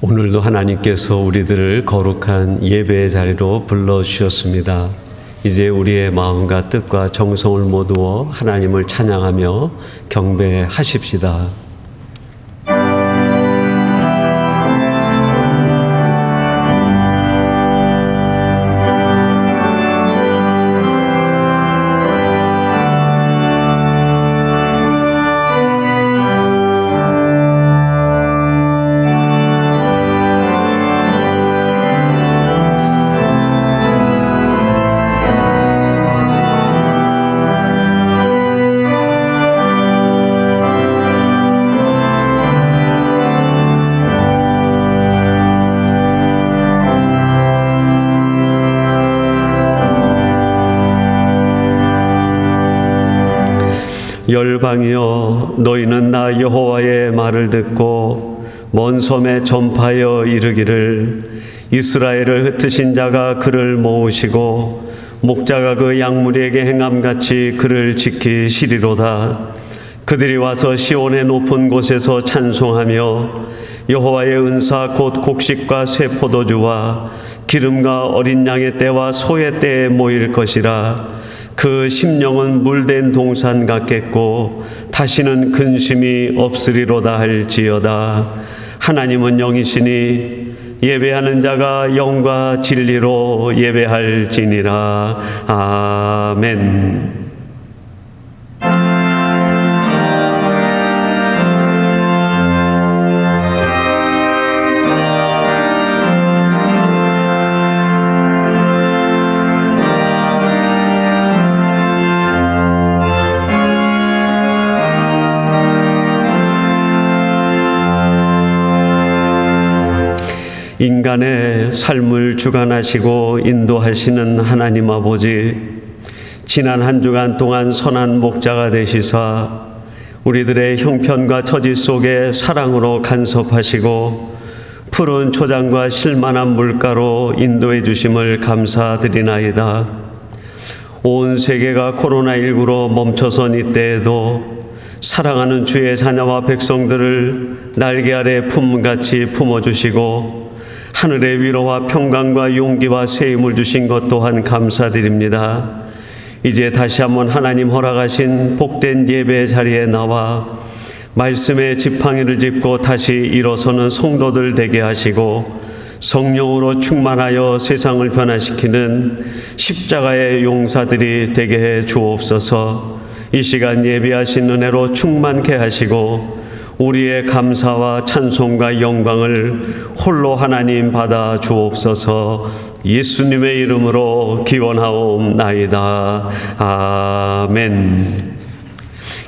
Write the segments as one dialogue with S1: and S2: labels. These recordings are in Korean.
S1: 오늘도 하나님께서 우리들을 거룩한 예배의 자리로 불러주셨습니다. 이제 우리의 마음과 뜻과 정성을 모두어 하나님을 찬양하며 경배하십시다. 열방이여, 너희는 나 여호와의 말을 듣고 먼 섬에 전파하여 이르기를, 이스라엘을 흩으신 자가 그를 모으시고 목자가 그 양무리에게 행함같이 그를 지키시리로다. 그들이 와서 시온의 높은 곳에서 찬송하며 여호와의 은사 곧 곡식과 새 포도주와 기름과 어린 양의 때와 소의 때에 모일 것이라. 그 심령은 물된 동산 같겠고 다시는 근심이 없으리로다 할지어다. 하나님은 영이시니 예배하는 자가 영과 진리로 예배할지니라. 아멘. 인간의 삶을 주관하시고 인도하시는 하나님 아버지, 지난 한 주간 동안 선한 목자가 되시사 우리들의 형편과 처지 속에 사랑으로 간섭하시고 푸른 초장과 실만한 물가로 인도해 주심을 감사드리나이다. 온 세계가 코로나19로 멈춰선 이때에도 사랑하는 주의 자녀와 백성들을 날개 아래 품같이 품어주시고 하늘의 위로와 평강과 용기와 새 힘을 주신 것 또한 감사드립니다. 이제 다시 한번 하나님 허락하신 복된 예배 자리에 나와 말씀의 지팡이를 짚고 다시 일어서는 성도들 되게 하시고 성령으로 충만하여 세상을 변화시키는 십자가의 용사들이 되게 해 주옵소서. 이 시간 예배하신 은혜로 충만케 하시고 우리의 감사와 찬송과 영광을 홀로 하나님 받아 주옵소서. 예수님의 이름으로 기원하옵나이다. 아멘.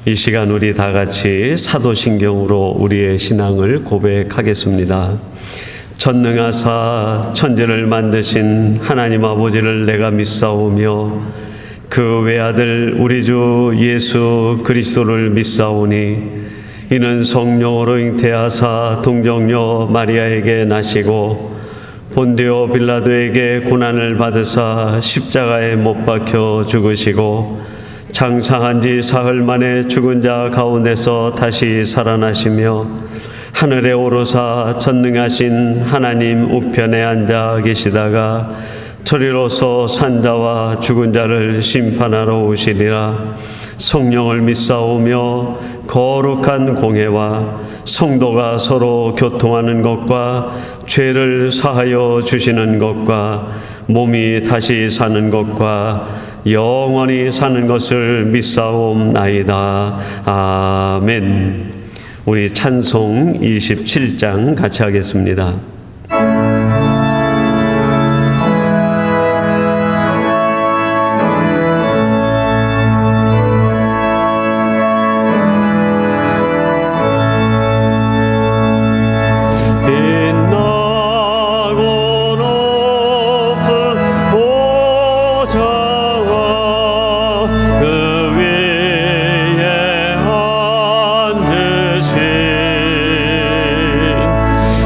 S1: 이 시간 우리 다 같이 사도신경으로 우리의 신앙을 고백하겠습니다. 전능하사 천지를 만드신 하나님 아버지를 내가 믿사오며 그 외아들 우리 주 예수 그리스도를 믿사오니 이는 성령으로 잉태하사 동정녀 마리아에게 나시고 본디오 빌라도에게 고난을 받으사 십자가에 못 박혀 죽으시고 장사한 지 사흘 만에 죽은 자 가운데서 다시 살아나시며 하늘에 오르사 전능하신 하나님 우편에 앉아 계시다가 저리로서 산자와 죽은 자를 심판하러 오시리라. 성령을 믿사오며 거룩한 공회와 성도가 서로 교통하는 것과 죄를 사하여 주시는 것과 몸이 다시 사는 것과 영원히 사는 것을 믿사옵나이다. 아멘. 우리 찬송 27장 같이 하겠습니다.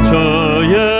S2: 주의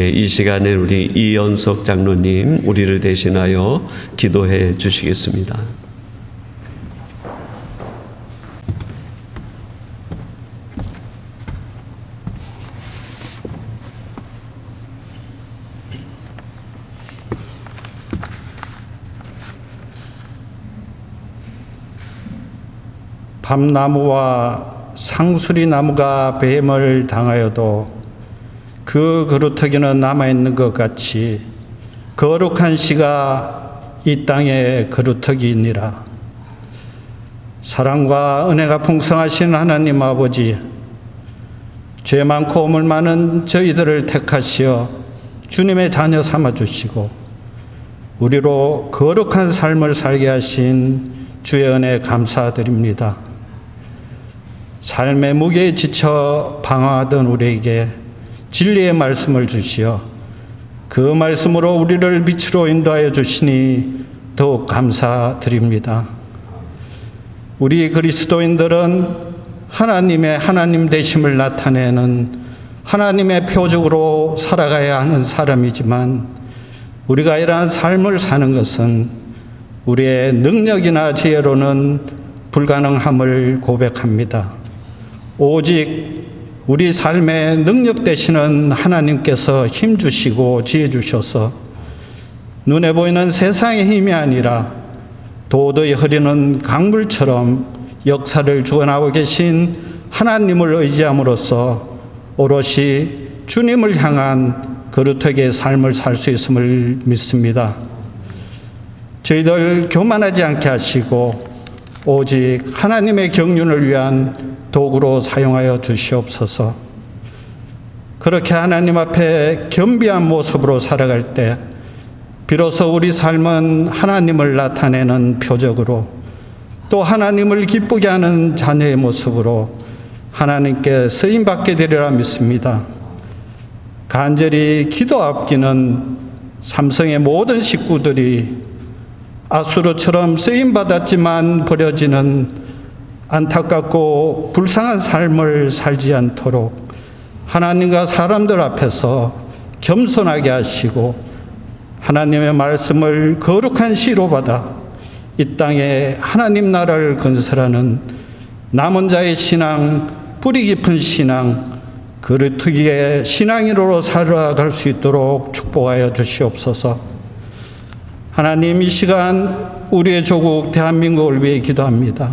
S1: 이 시간에 우리 이연석 장로님 우리를 대신하여 기도해 주시겠습니다.
S2: 밤나무와 상수리나무가 뱀을 당하여도 그 그루터기는 남아있는 것 같이 거룩한 씨가 이 땅의 그루터기이니라. 사랑과 은혜가 풍성하신 하나님 아버지, 죄 많고 오물 많은 저희들을 택하시어 주님의 자녀 삼아주시고 우리로 거룩한 삶을 살게 하신 주의 은혜 감사드립니다. 삶의 무게에 지쳐 방황하던 우리에게 진리의 말씀을 주시어 그 말씀으로 우리를 빛으로 인도하여 주시니 더욱 감사드립니다. 우리 그리스도인들은 하나님의 하나님 되심을 나타내는 하나님의 표적으로 살아가야 하는 사람이지만 우리가 이러한 삶을 사는 것은 우리의 능력이나 지혜로는 불가능함을 고백합니다. 오직 우리 삶의 능력 되시는 하나님께서 힘 주시고 지혜 주셔서 눈에 보이는 세상의 힘이 아니라 도저히 흐르는 강물처럼 역사를 주관하고 계신 하나님을 의지함으로써 오롯이 주님을 향한 거룩하게 삶을 살 수 있음을 믿습니다. 저희들 교만하지 않게 하시고 오직 하나님의 경륜을 위한 도구로 사용하여 주시옵소서. 그렇게 하나님 앞에 겸비한 모습으로 살아갈 때 비로소 우리 삶은 하나님을 나타내는 표적으로 또 하나님을 기쁘게 하는 자녀의 모습으로 하나님께 쓰임받게 되리라 믿습니다. 간절히 기도 앞기는 삼성의 모든 식구들이 아수르처럼 쓰임받았지만 버려지는 안타깝고 불쌍한 삶을 살지 않도록 하나님과 사람들 앞에서 겸손하게 하시고 하나님의 말씀을 거룩한 씨로 받아 이 땅에 하나님 나라를 건설하는 남은 자의 신앙, 뿌리 깊은 신앙, 그루터기의 신앙인으로 살아갈 수 있도록 축복하여 주시옵소서. 하나님, 이 시간 우리의 조국 대한민국을 위해 기도합니다.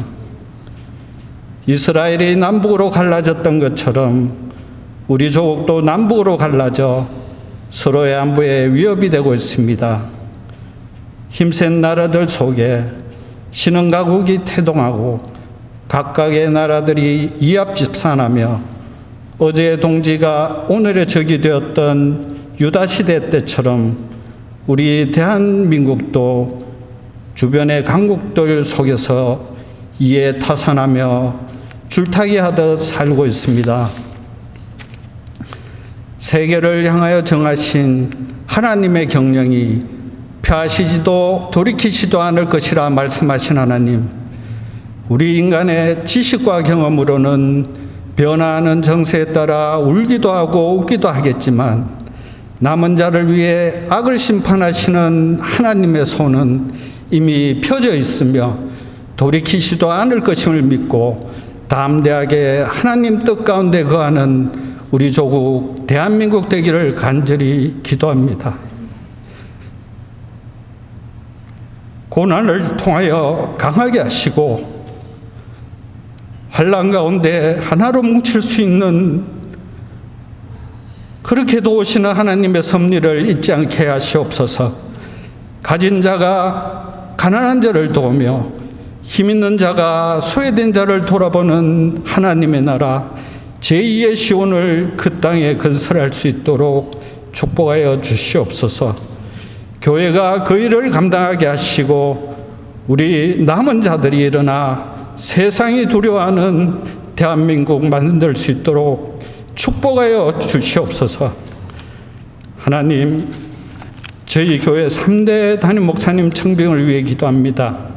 S2: 이스라엘이 남북으로 갈라졌던 것처럼 우리 조국도 남북으로 갈라져 서로의 안보에 위협이 되고 있습니다. 힘센 나라들 속에 신흥가국이 태동하고 각각의 나라들이 이합집산하며 어제의 동지가 오늘의 적이 되었던 유다시대 때처럼 우리 대한민국도 주변의 강국들 속에서 이에 타산하며 줄타기 하듯 살고 있습니다. 세계를 향하여 정하신 하나님의 경영이 펴하시지도 돌이키지도 않을 것이라 말씀하신 하나님, 우리 인간의 지식과 경험으로는 변화하는 정세에 따라 울기도 하고 웃기도 하겠지만 남은 자를 위해 악을 심판하시는 하나님의 손은 이미 펴져 있으며 돌이키지도 않을 것임을 믿고 담대하게 하나님 뜻 가운데 거하는 우리 조국 대한민국 되기를 간절히 기도합니다. 고난을 통하여 강하게 하시고 환난 가운데 하나로 뭉칠 수 있는 그렇게 도우시는 하나님의 섭리를 잊지 않게 하시옵소서. 가진 자가 가난한 자를 도우며 힘 있는 자가 소외된 자를 돌아보는 하나님의 나라 제2의 시온을 그 땅에 건설할 수 있도록 축복하여 주시옵소서. 교회가 그 일을 감당하게 하시고 우리 남은 자들이 일어나 세상이 두려워하는 대한민국 만들 수 있도록 축복하여 주시옵소서. 하나님, 저희 교회 3대 담임 목사님 청빙을 위해 기도합니다.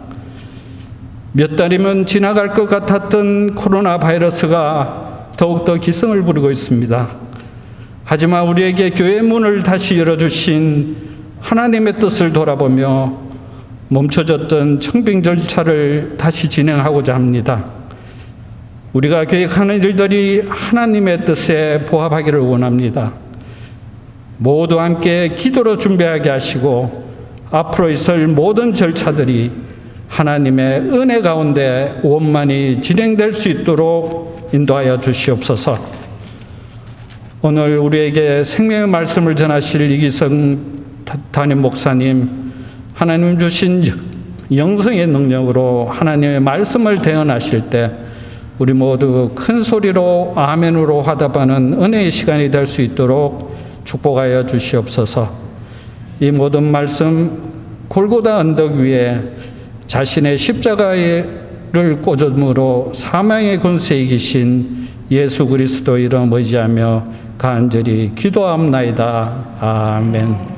S2: 몇 달이면 지나갈 것 같았던 코로나 바이러스가 더욱더 기승을 부리고 있습니다. 하지만 우리에게 교회 문을 다시 열어주신 하나님의 뜻을 돌아보며 멈춰졌던 청빙 절차를 다시 진행하고자 합니다. 우리가 계획하는 일들이 하나님의 뜻에 부합하기를 원합니다. 모두 함께 기도로 준비하게 하시고 앞으로 있을 모든 절차들이 하나님의 은혜 가운데 원만히 진행될 수 있도록 인도하여 주시옵소서. 오늘 우리에게 생명의 말씀을 전하실 이기성 담임 목사님, 하나님 주신 영성의 능력으로 하나님의 말씀을 대언하실 때 우리 모두 큰 소리로 아멘으로 화답하는 은혜의 시간이 될 수 있도록 축복하여 주시옵소서. 이 모든 말씀 골고다 언덕 위에 자신의 십자가를 꽂음으로 사망의 권세에 이기신 예수 그리스도 이름 의지하며 간절히 기도합나이다. 아멘.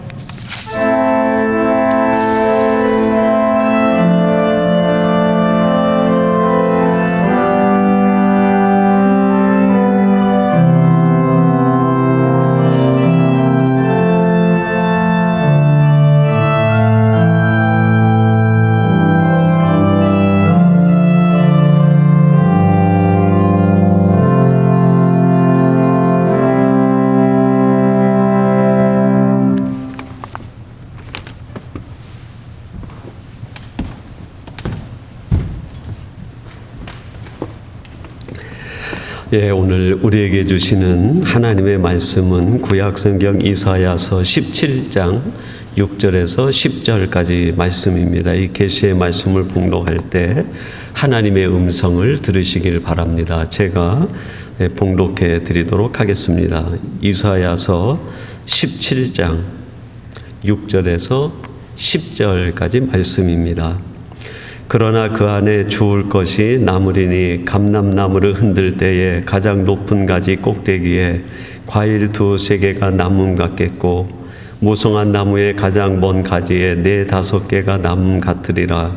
S1: 예, 오늘 우리에게 주시는 하나님의 말씀은 구약성경 이사야서 17장 6절에서 10절까지 말씀입니다. 이 계시의 말씀을 봉독할 때 하나님의 음성을 들으시길 바랍니다. 제가 봉독해 드리도록 하겠습니다. 이사야서 17장 6절에서 10절까지 말씀입니다. 그러나 그 안에 주울 것이 나무리니 감람나무를 흔들 때에 가장 높은 가지 꼭대기에 과일 2-3개가 남음 같겠고 무성한 나무의 가장 먼 가지에 4-5개가 남음 같으리라.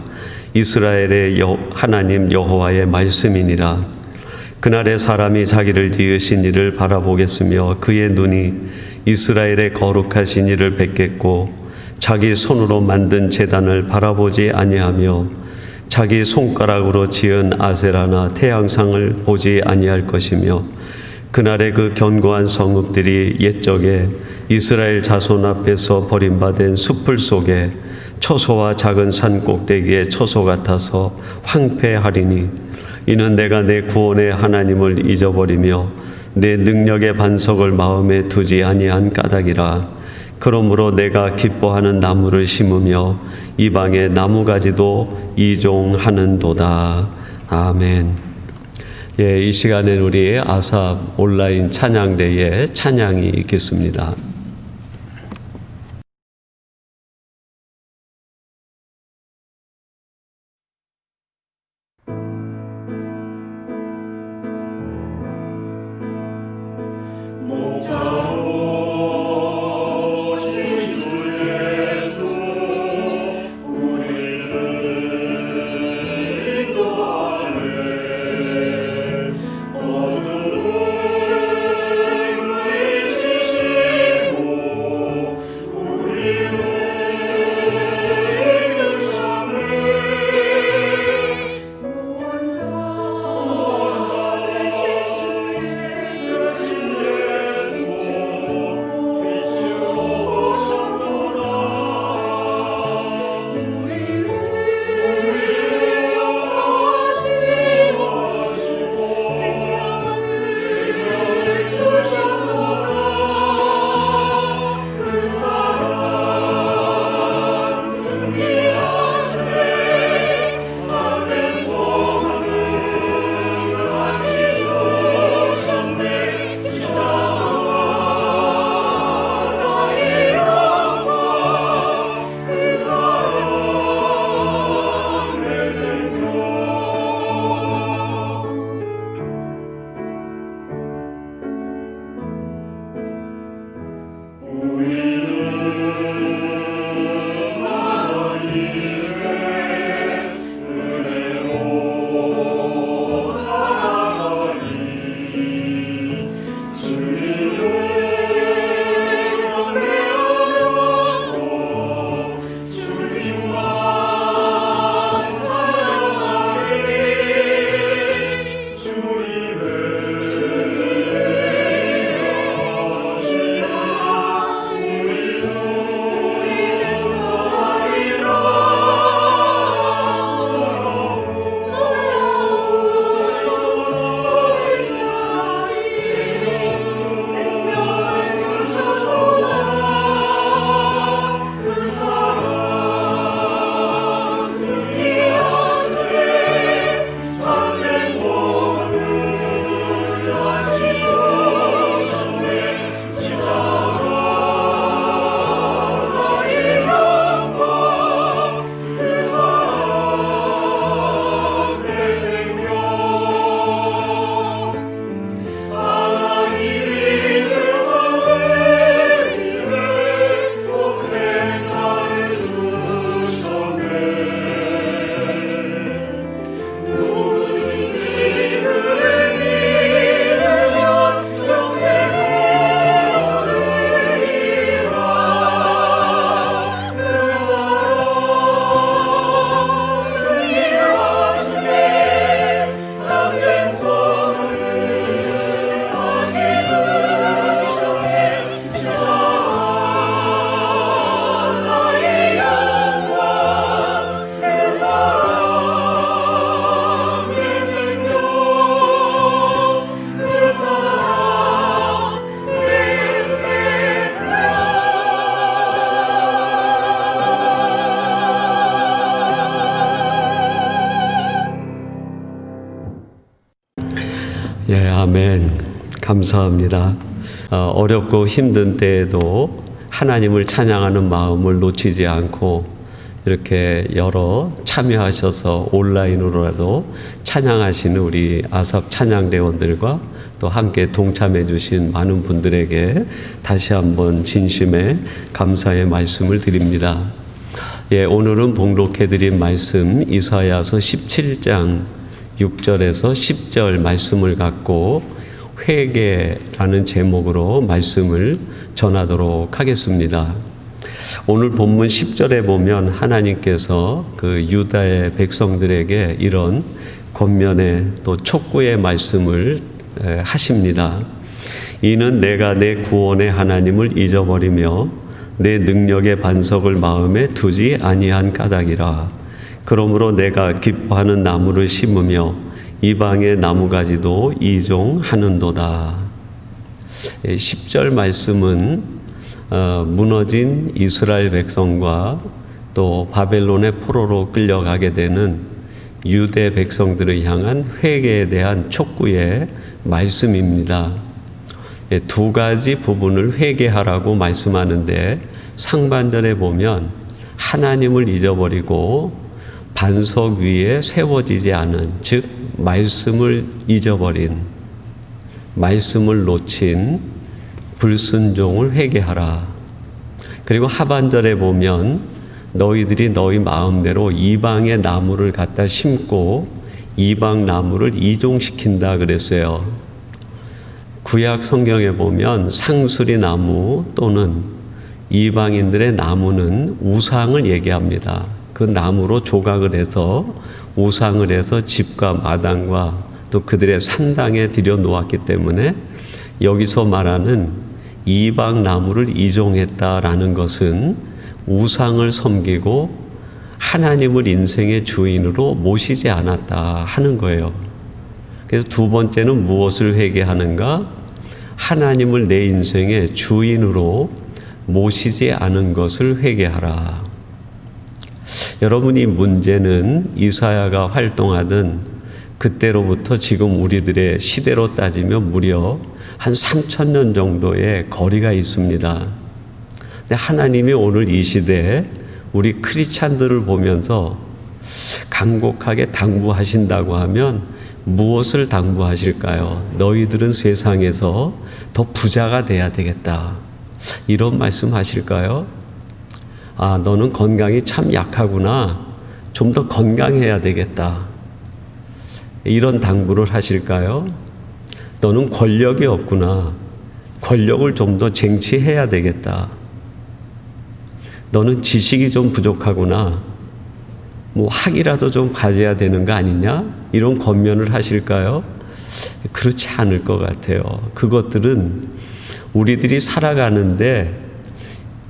S1: 이스라엘의 하나님 여호와의 말씀이니라. 그날에 사람이 자기를 지으신 이를 바라보겠으며 그의 눈이 이스라엘의 거룩하신 이를 뵙겠고 자기 손으로 만든 제단을 바라보지 아니하며 자기 손가락으로 지은 아세라나 태양상을 보지 아니할 것이며 그날에 그 견고한 성읍들이 옛적에 이스라엘 자손 앞에서 버림받은 숲풀 속에 처소와 작은 산 꼭대기에 처소 같아서 황폐하리니 이는 내가 내 구원의 하나님을 잊어버리며 내 능력의 반석을 마음에 두지 아니한 까닭이라. 그러므로 내가 기뻐하는 나무를 심으며 이방의 나무가지도 이종하는도다. 아멘. 예, 이 시간엔 우리 아삽 온라인 찬양대에 찬양이 있겠습니다.
S3: 어둠을 물리치시고
S1: 네, 아멘. 감사합니다. 어렵고 힘든 때에도 하나님을 찬양하는 마음을 놓치지 않고 이렇게 여러 참여하셔서 온라인으로라도 찬양하시는 우리 아삽 찬양대원들과 또 함께 동참해 주신 많은 분들에게 다시 한번 진심의 감사의 말씀을 드립니다. 예, 오늘은 봉독해 드린 말씀 이사야서 17장 6절에서 10절 말씀을 갖고 회개라는 제목으로 말씀을 전하도록 하겠습니다. 오늘 본문 10절에 보면 하나님께서 그 유다의 백성들에게 이런 권면의 또 촉구의 말씀을 하십니다. 이는 내가 내 구원의 하나님을 잊어버리며 내 능력의 반석을 마음에 두지 아니한 까닭이라. 그러므로 내가 기뻐하는 나무를 심으며 이방의 나무가지도 이종하는도다. 10절 말씀은 무너진 이스라엘 백성과 또 바벨론의 포로로 끌려가게 되는 유대 백성들을 향한 회개에 대한 촉구의 말씀입니다. 두 가지 부분을 회개하라고 말씀하는데 상반절에 보면 하나님을 잊어버리고 반석 위에 세워지지 않은, 즉 말씀을 잊어버린, 말씀을 놓친 불순종을 회개하라. 그리고 하반절에 보면 너희들이 너희 마음대로 이방의 나무를 갖다 심고 이방 나무를 이종시킨다 그랬어요. 구약 성경에 보면 상수리 나무 또는 이방인들의 나무는 우상을 얘기합니다. 그 나무로 조각을 해서 우상을 해서 집과 마당과 또 그들의 산당에 들여놓았기 때문에 여기서 말하는 이방 나무를 이종했다라는 것은 우상을 섬기고 하나님을 인생의 주인으로 모시지 않았다 하는 거예요. 그래서 두 번째는 무엇을 회개하는가? 하나님을 내 인생의 주인으로 모시지 않은 것을 회개하라. 여러분, 이 문제는 이사야가 활동하던 그때로부터 지금 우리들의 시대로 따지면 무려 한 3,000년 정도의 거리가 있습니다. 근데 하나님이 오늘 이 시대에 우리 크리스찬들을 보면서 간곡하게 당부하신다고 하면 무엇을 당부하실까요? 너희들은 세상에서 더 부자가 돼야 되겠다. 이런 말씀 하실까요? 아, 너는 건강이 참 약하구나. 좀 더 건강해야 되겠다. 이런 당부를 하실까요? 너는 권력이 없구나. 권력을 좀 더 쟁취해야 되겠다. 너는 지식이 좀 부족하구나. 뭐 학이라도 좀 가져야 되는 거 아니냐? 이런 권면을 하실까요? 그렇지 않을 것 같아요. 그것들은 우리들이 살아가는데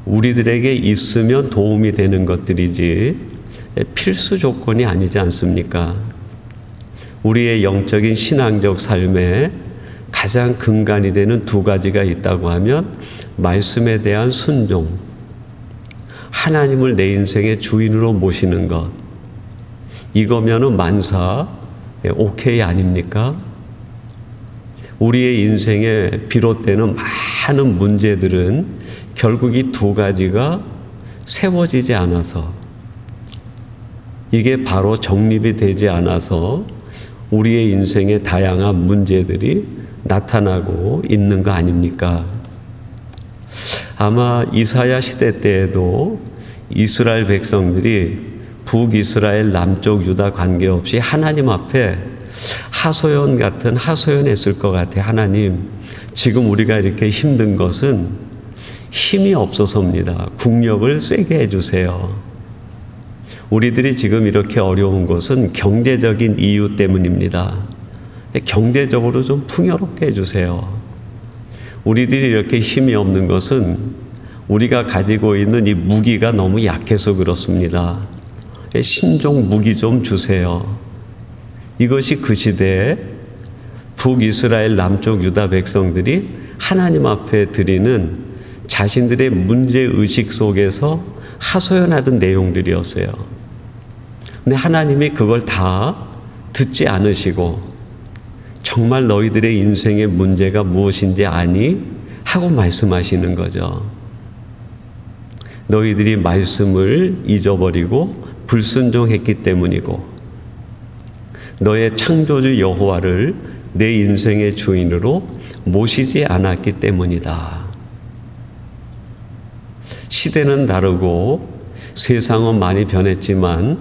S1: 우리들에게 있으면 도움이 되는 것들이지 필수 조건이 아니지 않습니까? 우리의 영적인 신앙적 삶에 가장 근간이 되는 두 가지가 있다고 하면 말씀에 대한 순종, 하나님을 내 인생의 주인으로 모시는 것, 이거면은 만사 오케이 아닙니까? 우리의 인생에 비롯되는 많은 문제들은 결국 이 두 가지가 세워지지 않아서, 이게 바로 정립이 되지 않아서 우리의 인생의 다양한 문제들이 나타나고 있는 거 아닙니까? 아마 이사야 시대 때에도 이스라엘 백성들이 북이스라엘 남쪽 유다 관계없이 하나님 앞에 하소연 같은 하소연했을 것 같아요. 하나님, 지금 우리가 이렇게 힘든 것은 힘이 없어서입니다. 국력을 세게 해주세요. 우리들이 지금 이렇게 어려운 것은 경제적인 이유 때문입니다. 경제적으로 좀 풍요롭게 해주세요. 우리들이 이렇게 힘이 없는 것은 우리가 가지고 있는 이 무기가 너무 약해서 그렇습니다. 신종 무기 좀 주세요. 이것이 그 시대에 북이스라엘 남쪽 유다 백성들이 하나님 앞에 드리는 자신들의 문제의식 속에서 하소연하던 내용들이었어요. 근데 하나님이 그걸 다 듣지 않으시고 정말 너희들의 인생의 문제가 무엇인지 아니? 하고 말씀하시는 거죠. 너희들이 말씀을 잊어버리고 불순종했기 때문이고 너의 창조주 여호와를 내 인생의 주인으로 모시지 않았기 때문이다. 시대는 다르고 세상은 많이 변했지만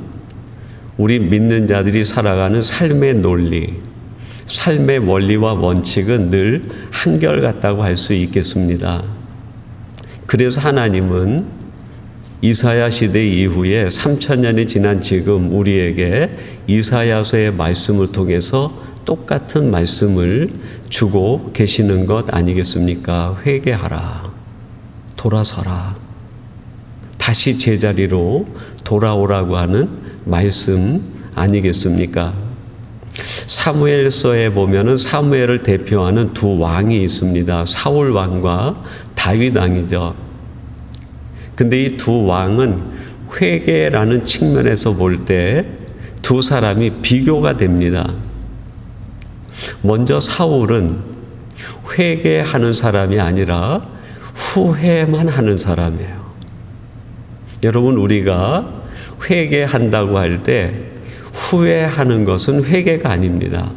S1: 우리 믿는 자들이 살아가는 삶의 논리, 삶의 원리와 원칙은 늘 한결같다고 할 수 있겠습니다. 그래서 하나님은 이사야 시대 이후에 3000년이 지난 지금 우리에게 이사야서의 말씀을 통해서 똑같은 말씀을 주고 계시는 것 아니겠습니까? 회개하라. 돌아서라. 다시 제자리로 돌아오라고 하는 말씀 아니겠습니까? 사무엘서에 보면은 사무엘을 대표하는 두 왕이 있습니다. 사울 왕과 다윗 왕이죠. 근데 이 두 왕은 회개라는 측면에서 볼 때 두 사람이 비교가 됩니다. 먼저 사울은 회개하는 사람이 아니라 후회만 하는 사람이에요. 여러분, 우리가 회개한다고 할 때 후회하는 것은 회개가 아닙니다.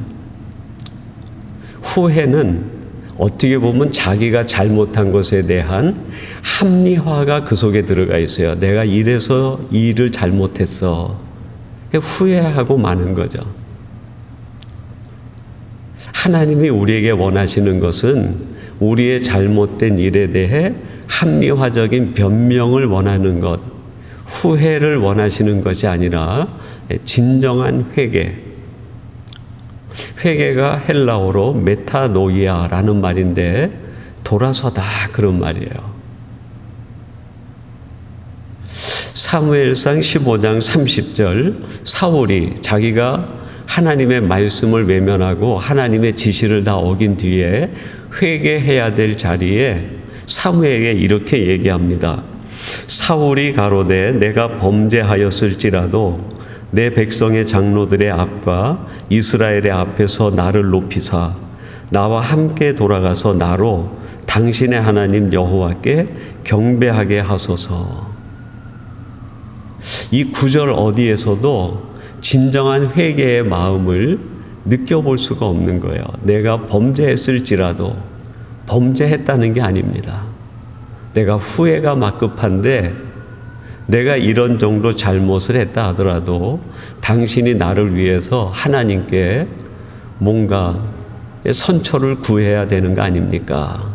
S1: 후회는 어떻게 보면 자기가 잘못한 것에 대한 합리화가 그 속에 들어가 있어요. 내가 이래서 이 일을 잘못했어. 후회하고 마는 거죠. 하나님이 우리에게 원하시는 것은 우리의 잘못된 일에 대해 합리화적인 변명을 원하는 것, 후회를 원하시는 것이 아니라 진정한 회개. 회개가 헬라어로 메타노이아라는 말인데 돌아서다 그런 말이에요. 사무엘상 15장 30절 사울이 자기가 하나님의 말씀을 외면하고 하나님의 지시를 다 어긴 뒤에 회개해야 될 자리에 사무엘에게 이렇게 얘기합니다. 사울이 가로되 내가 범죄하였을지라도 내 백성의 장로들의 앞과 이스라엘의 앞에서 나를 높이사 나와 함께 돌아가서 나로 당신의 하나님 여호와께 경배하게 하소서. 이 구절 어디에서도 진정한 회개의 마음을 느껴볼 수가 없는 거예요. 내가 범죄했을지라도 범죄했다는 게 아닙니다. 내가 후회가 막급한데 내가 이런 정도 잘못을 했다 하더라도 당신이 나를 위해서 하나님께 뭔가 선처를 구해야 되는 거 아닙니까?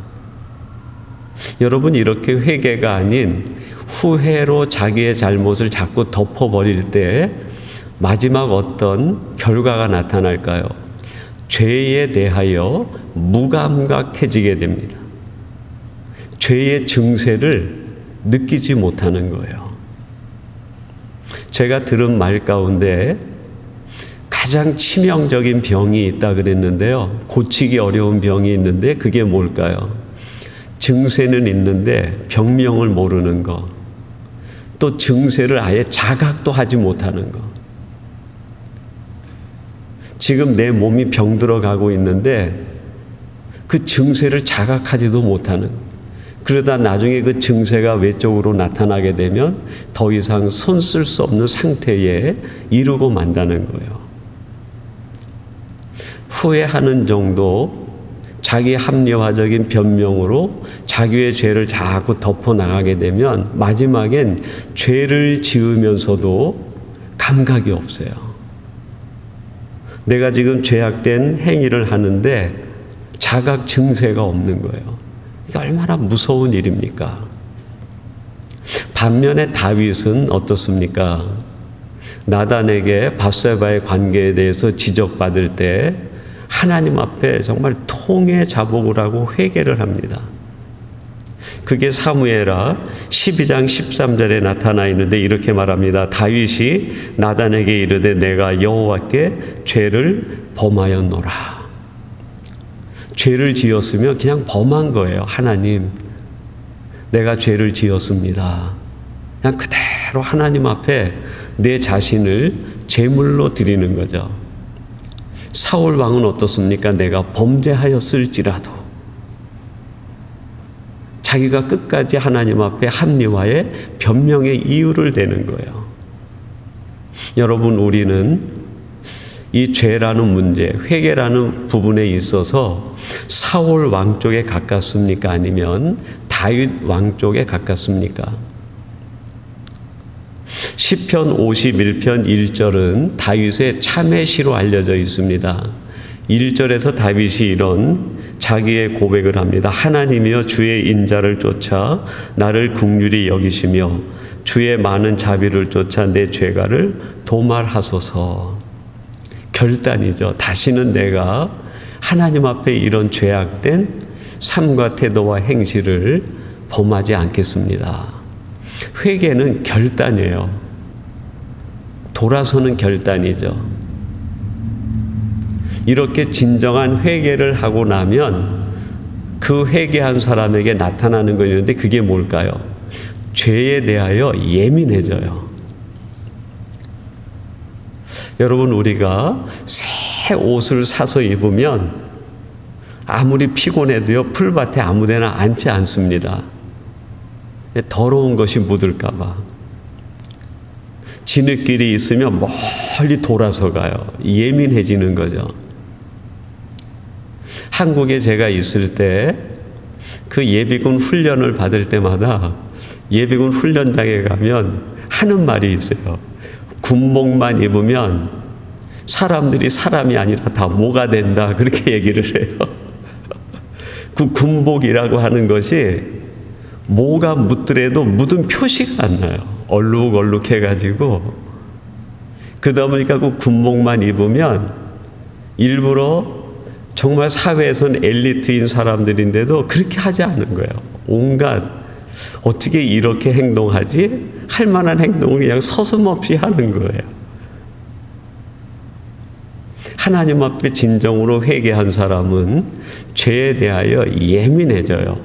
S1: 여러분, 이렇게 회개가 아닌 후회로 자기의 잘못을 자꾸 덮어버릴 때 마지막 어떤 결과가 나타날까요? 죄에 대하여 무감각해지게 됩니다. 죄의 증세를 느끼지 못하는 거예요. 제가 들은 말 가운데 가장 치명적인 병이 있다 그랬는데요. 고치기 어려운 병이 있는데 그게 뭘까요? 증세는 있는데 병명을 모르는 거. 또 증세를 아예 자각도 하지 못하는 거. 지금 내 몸이 병들어 가고 있는데 그 증세를 자각하지도 못하는 거. 그러다 나중에 그 증세가 외적으로 나타나게 되면 더 이상 손 쓸 수 없는 상태에 이르고 만다는 거예요. 후회하는 정도 자기 합리화적인 변명으로 자기의 죄를 자꾸 덮어나가게 되면 마지막엔 죄를 지으면서도 감각이 없어요. 내가 지금 죄악된 행위를 하는데 자각 증세가 없는 거예요. 이게 얼마나 무서운 일입니까? 반면에 다윗은 어떻습니까? 나단에게 밧세바의 관계에 대해서 지적받을 때 하나님 앞에 정말 통의 자복을 하고 회개를 합니다. 그게 사무엘하 12장 13절에 나타나 있는데 이렇게 말합니다. 다윗이 나단에게 이르되 내가 여호와께 죄를 범하였노라. 죄를 지었으면 그냥 범한 거예요. 하나님, 내가 죄를 지었습니다. 그냥 그대로 하나님 앞에 내 자신을 제물로 드리는 거죠. 사울 왕은 어떻습니까? 내가 범죄하였을지라도 자기가 끝까지 하나님 앞에 합리화의 변명의 이유를 대는 거예요. 여러분, 우리는 이 죄라는 문제, 회개라는 부분에 있어서 사울 왕 쪽에 가깝습니까? 아니면 다윗 왕 쪽에 가깝습니까? 시편 51편 1절은 다윗의 참회시로 알려져 있습니다. 1절에서 다윗이 이런 자기의 고백을 합니다. 하나님이여 주의 인자를 쫓아 나를 긍휼히 여기시며 주의 많은 자비를 쫓아 내 죄가를 도말하소서. 결단이죠. 다시는 내가 하나님 앞에 이런 죄악된 삶과 태도와 행실을 범하지 않겠습니다. 회개는 결단이에요. 돌아서는 결단이죠. 이렇게 진정한 회개를 하고 나면 그 회개한 사람에게 나타나는 거 있는데 그게 뭘까요? 죄에 대하여 예민해져요. 여러분, 우리가 새 옷을 사서 입으면 아무리 피곤해도요, 풀밭에 아무데나 앉지 않습니다. 더러운 것이 묻을까 봐. 진흙길이 있으면 멀리 돌아서 가요. 예민해지는 거죠. 한국에 제가 있을 때 그 예비군 훈련을 받을 때마다 예비군 훈련장에 가면 하는 말이 있어요. 군복만 입으면 사람들이 사람이 아니라 다 모가 된다. 그렇게 얘기를 해요. 그 군복이라고 하는 것이 모가 묻더라도 묻은 표시가 안 나요. 얼룩얼룩 해가지고. 그러다 보니까 그 군복만 입으면 일부러 정말 사회에선 엘리트인 사람들인데도 그렇게 하지 않은 거예요. 온갖 어떻게 이렇게 행동하지? 할 만한 행동을 그냥 서슴없이 하는 거예요. 하나님 앞에 진정으로 회개한 사람은 죄에 대하여 예민해져요.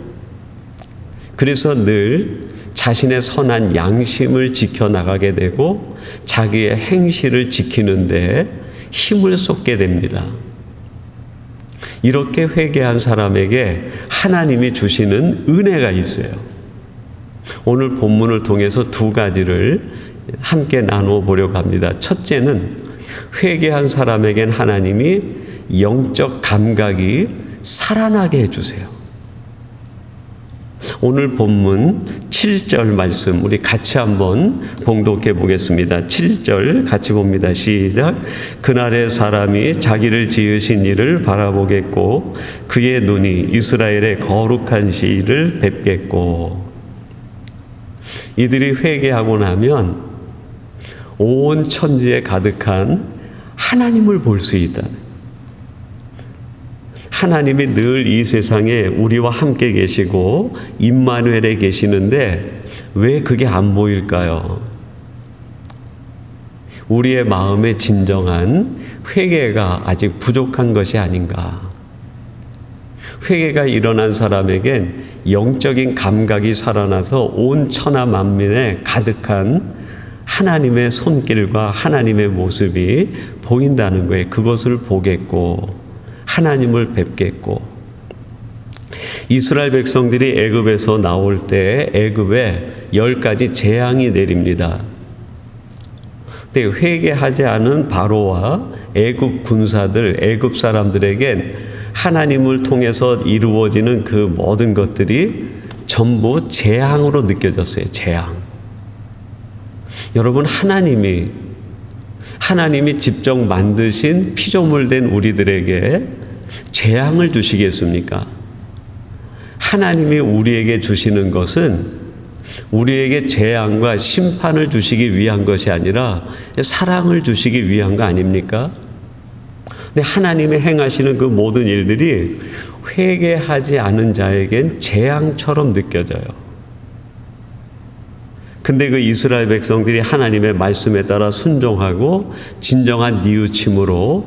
S1: 그래서 늘 자신의 선한 양심을 지켜나가게 되고 자기의 행실을 지키는데 힘을 쏟게 됩니다. 이렇게 회개한 사람에게 하나님이 주시는 은혜가 있어요. 오늘 본문을 통해서 두 가지를 함께 나누어 보려고 합니다. 첫째는 회개한 사람에겐 하나님이 영적 감각이 살아나게 해주세요. 오늘 본문 7절 말씀 우리 같이 한번 봉독해 보겠습니다. 7절 같이 봅니다. 시작. 그날의 사람이 자기를 지으신 이를 바라보겠고 그의 눈이 이스라엘의 거룩한 시를 뵙겠고. 이들이 회개하고 나면 온 천지에 가득한 하나님을 볼 수 있다. 하나님이 늘 이 세상에 우리와 함께 계시고 임마누엘에 계시는데 왜 그게 안 보일까요? 우리의 마음의 진정한 회개가 아직 부족한 것이 아닌가. 회개가 일어난 사람에겐 영적인 감각이 살아나서 온 천하 만민에 가득한 하나님의 손길과 하나님의 모습이 보인다는 거예요. 그것을 보겠고 하나님을 뵙겠고. 이스라엘 백성들이 애굽에서 나올 때 애굽에 10가지 재앙이 내립니다. 근데 회개하지 않은 바로와 애굽 군사들, 애굽 사람들에겐 하나님을 통해서 이루어지는 그 모든 것들이 전부 재앙으로 느껴졌어요. 재앙. 여러분, 하나님이 직접 만드신 피조물된 우리들에게 재앙을 주시겠습니까? 하나님이 우리에게 주시는 것은 우리에게 재앙과 심판을 주시기 위한 것이 아니라 사랑을 주시기 위한 거 아닙니까? 근데 하나님이 행하시는 그 모든 일들이 회개하지 않은 자에겐 재앙처럼 느껴져요. 근데 그 이스라엘 백성들이 하나님의 말씀에 따라 순종하고 진정한 뉘우침으로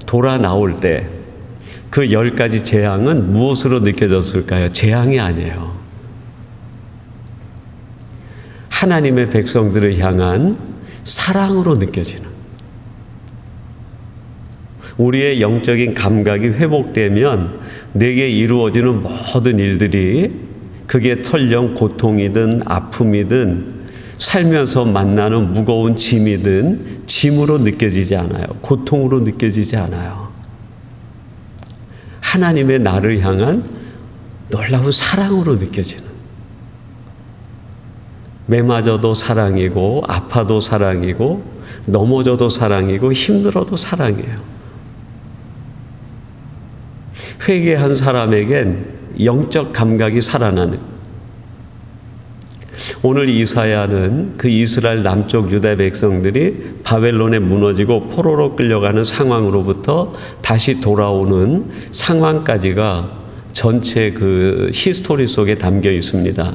S1: 돌아 나올 때 그 10가지 재앙은 무엇으로 느껴졌을까요? 재앙이 아니에요. 하나님의 백성들을 향한 사랑으로 느껴지는. 우리의 영적인 감각이 회복되면 내게 이루어지는 모든 일들이, 그게 설령 고통이든 아픔이든 살면서 만나는 무거운 짐이든 짐으로 느껴지지 않아요. 고통으로 느껴지지 않아요. 하나님의 나를 향한 놀라운 사랑으로 느껴지는, 매맞아도 사랑이고 아파도 사랑이고 넘어져도 사랑이고 힘들어도 사랑이에요. 회개한 사람에겐 영적 감각이 살아나는, 오늘 이사야는 그 이스라엘 남쪽 유다 백성들이 바벨론에 무너지고 포로로 끌려가는 상황으로부터 다시 돌아오는 상황까지가 전체 그 히스토리 속에 담겨 있습니다.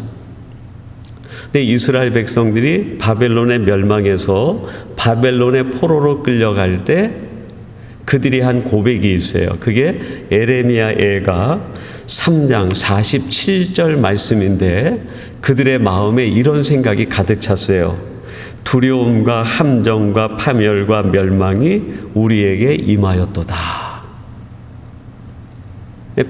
S1: 근데 이스라엘 백성들이 바벨론에 멸망해서 바벨론의 포로로 끌려갈 때 그들이 한 고백이 있어요. 그게 에레미야 애가 3장 47절 말씀인데, 그들의 마음에 이런 생각이 가득 찼어요. 두려움과 함정과 파멸과 멸망이 우리에게 임하였도다.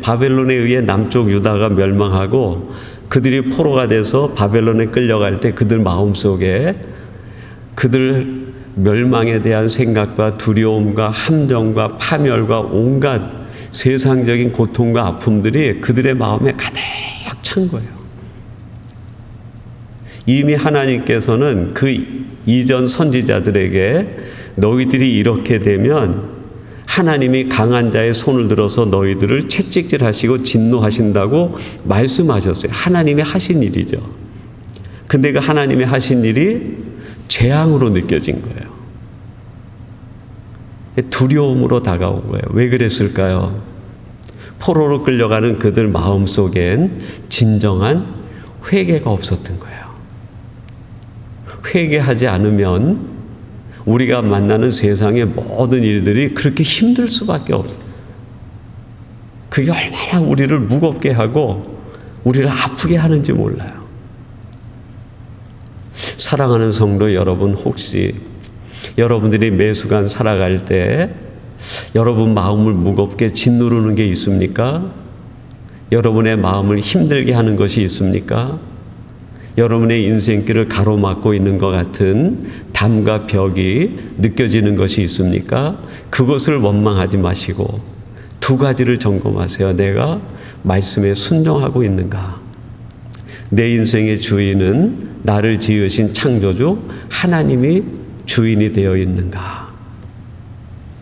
S1: 바벨론에 의해 남쪽 유다가 멸망하고 그들이 포로가 돼서 바벨론에 끌려갈 때 그들 마음속에 그들 멸망에 대한 생각과 두려움과 함정과 파멸과 온갖 세상적인 고통과 아픔들이 그들의 마음에 가득 찬 거예요. 이미 하나님께서는 그 이전 선지자들에게 너희들이 이렇게 되면 하나님이 강한 자의 손을 들어서 너희들을 채찍질하시고 진노하신다고 말씀하셨어요. 하나님이 하신 일이죠. 근데 그 하나님이 하신 일이 재앙으로 느껴진 거예요. 두려움으로 다가온 거예요. 왜 그랬을까요? 포로로 끌려가는 그들 마음속엔 진정한 회개가 없었던 거예요. 회개하지 않으면 우리가 만나는 세상의 모든 일들이 그렇게 힘들 수밖에 없어요. 그게 얼마나 우리를 무겁게 하고 우리를 아프게 하는지 몰라요. 사랑하는 성도 여러분, 혹시 여러분들이 매순간 살아갈 때 여러분 마음을 무겁게 짓누르는 게 있습니까? 여러분의 마음을 힘들게 하는 것이 있습니까? 여러분의 인생길을 가로막고 있는 것 같은 담과 벽이 느껴지는 것이 있습니까? 그것을 원망하지 마시고 두 가지를 점검하세요. 내가 말씀에 순종하고 있는가? 내 인생의 주인은 나를 지으신 창조주 하나님이 주인이 되어 있는가?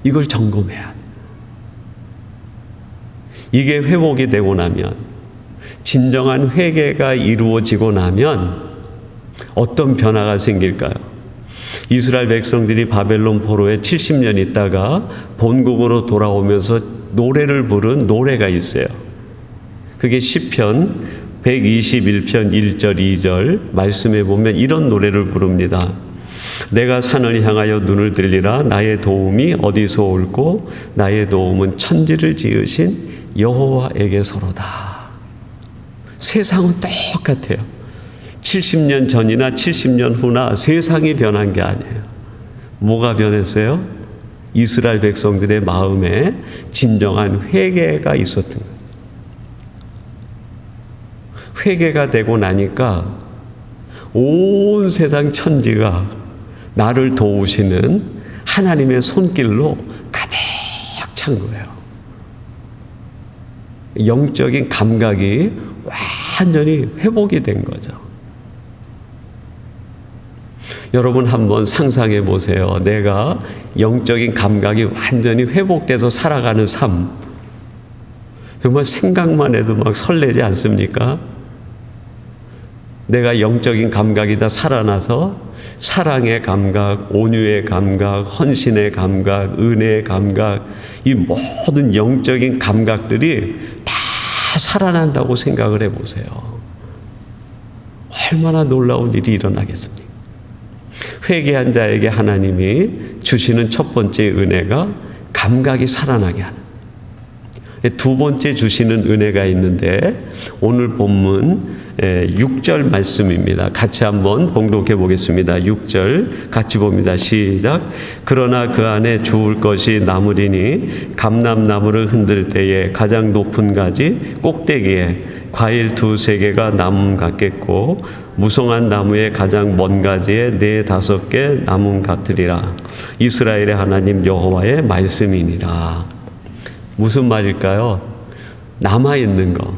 S1: 이걸 점검해야 돼. 이게 회복이 되고 나면, 진정한 회개가 이루어지고 나면 어떤 변화가 생길까요? 이스라엘 백성들이 바벨론 포로에 70년 있다가 본국으로 돌아오면서 노래를 부른 노래가 있어요. 그게 시편 121편 1절 2절 말씀에 보면 이런 노래를 부릅니다. 내가 산을 향하여 눈을 들리라. 나의 도움이 어디서 올고 나의 도움은 천지를 지으신 여호와에게서로다. 세상은 똑같아요. 70년 전이나 70년 후나 세상이 변한 게 아니에요. 뭐가 변했어요? 이스라엘 백성들의 마음에 진정한 회개가 있었던 거예요. 회개가 되고 나니까 온 세상 천지가 나를 도우시는 하나님의 손길로 가득 찬 거예요. 영적인 감각이 완전히 회복이 된 거죠. 여러분 한번 상상해 보세요. 내가 영적인 감각이 완전히 회복돼서 살아가는 삶. 정말 생각만 해도 막 설레지 않습니까? 내가 영적인 감각이 다 살아나서 사랑의 감각, 온유의 감각, 헌신의 감각, 은혜의 감각, 이 모든 영적인 감각들이 다 살아난다고 생각을 해보세요. 얼마나 놀라운 일이 일어나겠습니까? 회개한 자에게 하나님이 주시는 첫 번째 은혜가 감각이 살아나게 하는, 두 번째 주시는 은혜가 있는데 오늘 본문 6절 말씀입니다. 같이 한번 봉독해 보겠습니다. 6절 같이 봅니다. 시작. 그러나 그 안에 주울 것이 남으리니 감람나무를 흔들 때에 가장 높은 가지 꼭대기에 과일 2-3개가 나무 같겠고 무성한 나무의 가장 먼 가지에 4-5개 나무 같으리라. 이스라엘의 하나님 여호와의 말씀이니라. 무슨 말일까요? 남아있는 거.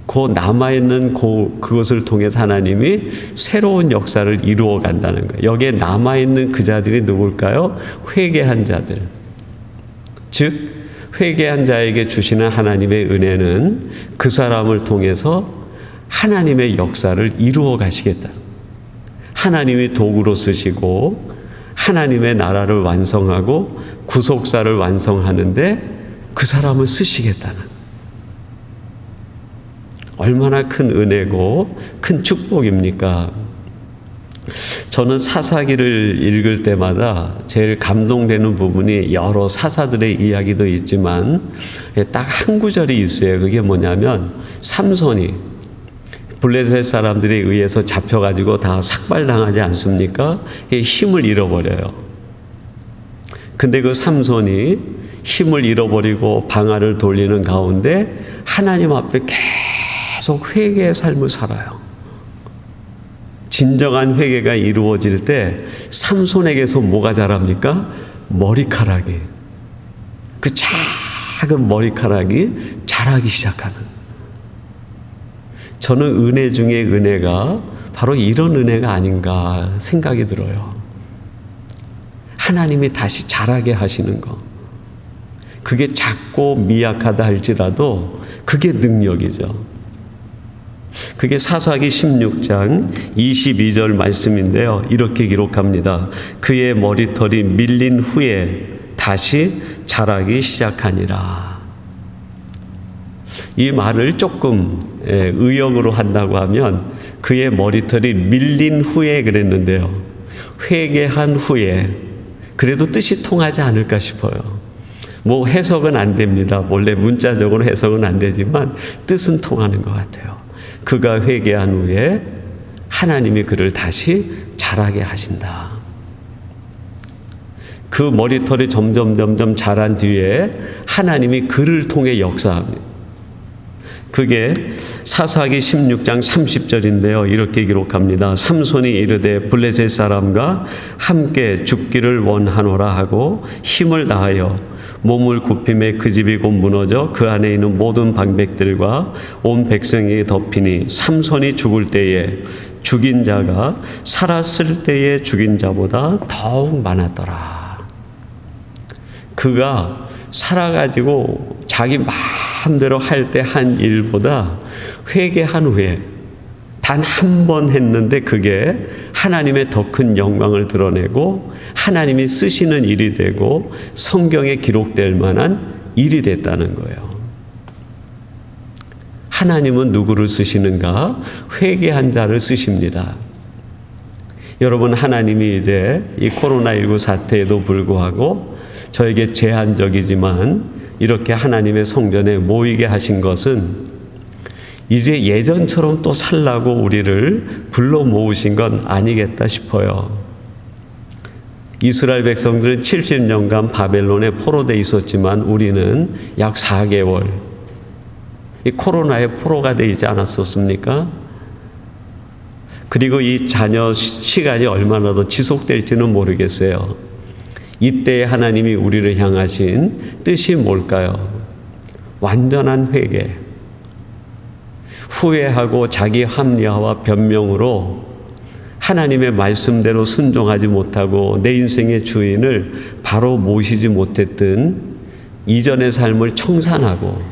S1: 그 남아있는 그것을 통해서 하나님이 새로운 역사를 이루어 간다는 거예요. 여기에 남아있는 그 자들이 누굴까요? 회개한 자들. 즉 회개한 자에게 주시는 하나님의 은혜는 그 사람을 통해서 하나님의 역사를 이루어 가시겠다. 하나님이 도구로 쓰시고 하나님의 나라를 완성하고 구속사를 완성하는데 그 사람을 쓰시겠다는, 얼마나 큰 은혜고 큰 축복입니까? 저는 사사기를 읽을 때마다 제일 감동되는 부분이 여러 사사들의 이야기도 있지만 딱 한 구절이 있어요. 그게 뭐냐면 삼손이 블레셋 사람들에 의해서 잡혀가지고 다 삭발당하지 않습니까? 힘을 잃어버려요. 근데 그 삼손이 힘을 잃어버리고 방아를 돌리는 가운데 하나님 앞에 계속 회개의 삶을 살아요. 진정한 회개가 이루어질 때 삼손에게서 뭐가 자랍니까? 머리카락이. 그 작은 머리카락이 자라기 시작하는. 저는 은혜 중에 은혜가 바로 이런 은혜가 아닌가 생각이 들어요. 하나님이 다시 자라게 하시는 거. 그게 작고 미약하다 할지라도 그게 능력이죠. 그게 사사기 16장 22절 말씀인데요. 이렇게 기록합니다. 그의 머리털이 밀린 후에 다시 자라기 시작하니라. 이 말을 조금 의역으로 한다고 하면 그의 머리털이 밀린 후에 그랬는데요. 회개한 후에 그래도 뜻이 통하지 않을까 싶어요. 뭐 해석은 안 됩니다. 원래 문자적으로 해석은 안 되지만 뜻은 통하는 것 같아요. 그가 회개한 후에 하나님이 그를 다시 자라게 하신다. 그 머리털이 점점 자란 뒤에 하나님이 그를 통해 역사합니다. 그게 사사기 16장 30절인데요. 이렇게 기록합니다. 삼손이 이르되 블레셋 사람과 함께 죽기를 원하노라 하고 힘을 다하여 몸을 굽힘에 그 집이 곧 무너져 그 안에 있는 모든 방백들과 온 백성에게 덮이니 삼손이 죽을 때에 죽인 자가 살았을 때에 죽인 자보다 더욱 많았더라. 그가 살아가지고 자기 마음대로 할 때 한 일보다 회개한 후에 단 한 번 했는데 그게 하나님의 더 큰 영광을 드러내고 하나님이 쓰시는 일이 되고 성경에 기록될 만한 일이 됐다는 거예요. 하나님은 누구를 쓰시는가? 회개한 자를 쓰십니다. 여러분, 하나님이 이제 이 코로나19 사태에도 불구하고 저에게 제한적이지만 이렇게 하나님의 성전에 모이게 하신 것은 이제 예전처럼 또 살라고 우리를 불러 모으신 건 아니겠다 싶어요. 이스라엘 백성들은 70년간 바벨론에 포로되어 있었지만 우리는 약 4개월 이 코로나에 포로가 되지 않았었습니까? 그리고 이 잔여 시간이 얼마나 더 지속될지는 모르겠어요. 이때에 하나님이 우리를 향하신 뜻이 뭘까요? 완전한 회개. 후회하고 자기 합리화와 변명으로 하나님의 말씀대로 순종하지 못하고 내 인생의 주인을 바로 모시지 못했던 이전의 삶을 청산하고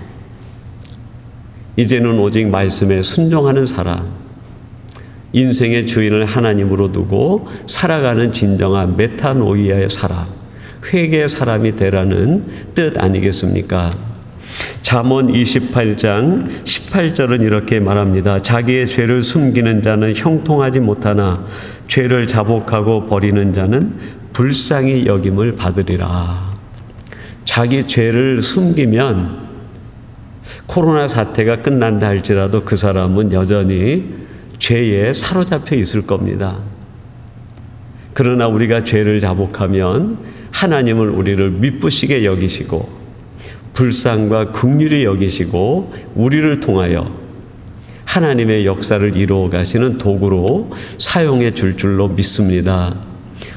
S1: 이제는 오직 말씀에 순종하는 사람, 인생의 주인을 하나님으로 두고 살아가는 진정한 메타노이아의 사람, 회개의 사람이 되라는 뜻 아니겠습니까? 잠언 28장 18절은 이렇게 말합니다. 자기의 죄를 숨기는 자는 형통하지 못하나 죄를 자복하고 버리는 자는 불쌍히 여김을 받으리라. 자기 죄를 숨기면 코로나 사태가 끝난다 할지라도 그 사람은 여전히 죄에 사로잡혀 있을 겁니다. 그러나 우리가 죄를 자복하면 하나님을 우리를 미쁘시게 여기시고 불쌍과 긍휼히 여기시고 우리를 통하여 하나님의 역사를 이루어 가시는 도구로 사용해 줄 줄로 믿습니다.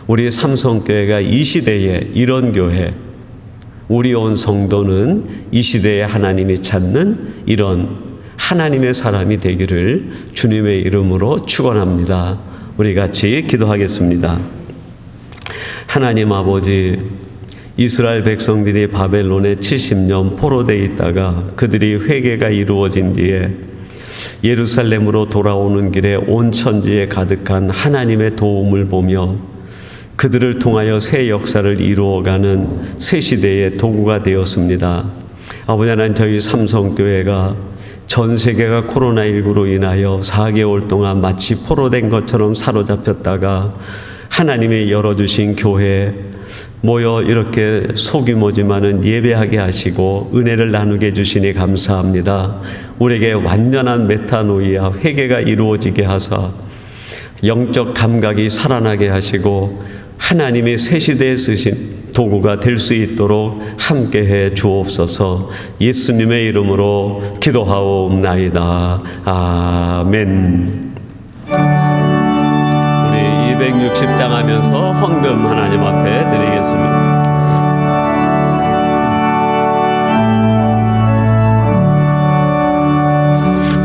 S1: 우리 삼성교회가 이 시대에 이런 교회, 우리 온 성도는 이 시대에 하나님이 찾는 이런 하나님의 사람이 되기를 주님의 이름으로 축원합니다. 우리 같이 기도하겠습니다. 하나님 아버지, 이스라엘 백성들이 바벨론에 70년 포로되어 있다가 그들이 회개가 이루어진 뒤에 예루살렘으로 돌아오는 길에 온 천지에 가득한 하나님의 도움을 보며 그들을 통하여 새 역사를 이루어가는 새 시대의 도구가 되었습니다. 아버지 하나님, 저희 삼성교회가 전 세계가 코로나19로 인하여 4개월 동안 마치 포로된 것처럼 사로잡혔다가 하나님이 열어주신 교회 모여 이렇게 소규모지만은 예배하게 하시고 은혜를 나누게 해주시니 감사합니다. 우리에게 완전한 메타노이아 회개가 이루어지게 하사 영적 감각이 살아나게 하시고 하나님이 새 시대에 쓰신 도구가 될 수 있도록 함께해 주옵소서. 예수님의 이름으로 기도하옵나이다. 아멘. 우리 260장 하면서 헌금 하나님 앞에 드리겠습니다.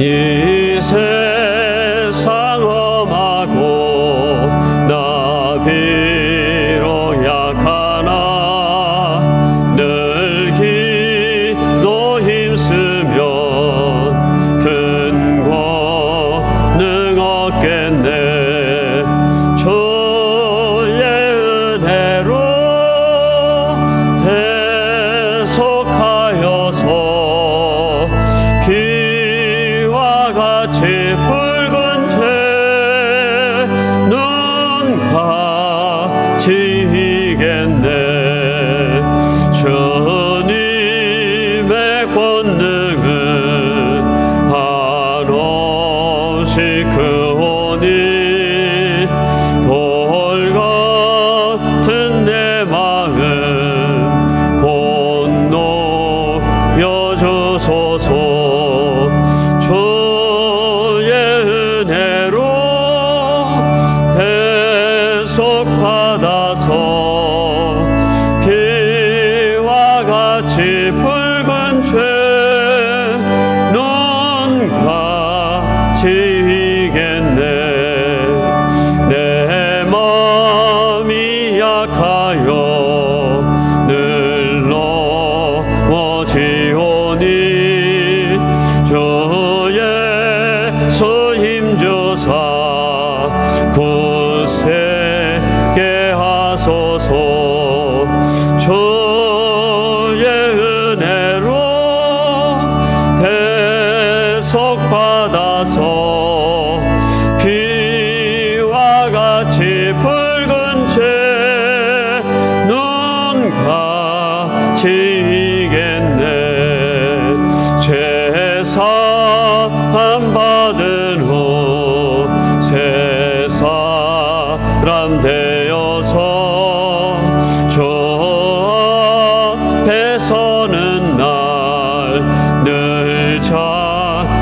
S1: 이 세상 험하고 나 비록 약하나 늘 기도 힘쓰면 큰 권능 얻겠네. 주의 은혜로 대속하여서 같이 붉은 죄 눈과 지겠네. 주님의 권능은 한없이 크오니 돌 같은 내 마음 곧 놓여주소서. 받아서 피와 같이 붉은 죄 눈과 지겠네. 내 마음이 약하여 늘 넘어지오니 주 예수 힘주사 굳세 하소서. 주의 은혜로 대속받아서 피와 같이 붉은 죄 눈과 지겠네. 죄 사함 받은 후 새 사람 되어서 주 앞에 서는 날 늘 찬송하겠네.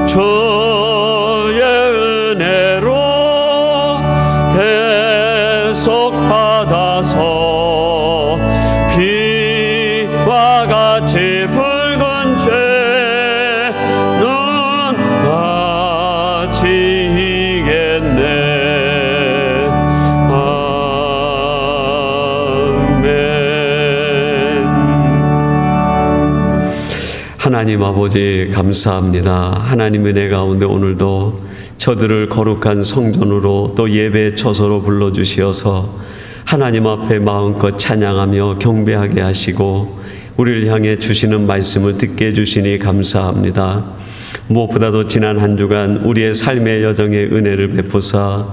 S1: 주의 은혜로 대속받아서 피와 같이 붉은 죄 눈과 지겠네. 하나님 아버지 감사합니다. 하나님의 은혜 가운데 오늘도 저들을 거룩한 성전으로 또 예배의 처소로 불러주시어서 하나님 앞에 마음껏 찬양하며 경배하게 하시고 우리를 향해 주시는 말씀을 듣게 해주시니 감사합니다. 무엇보다도 지난 한 주간 우리의 삶의 여정에 은혜를 베푸사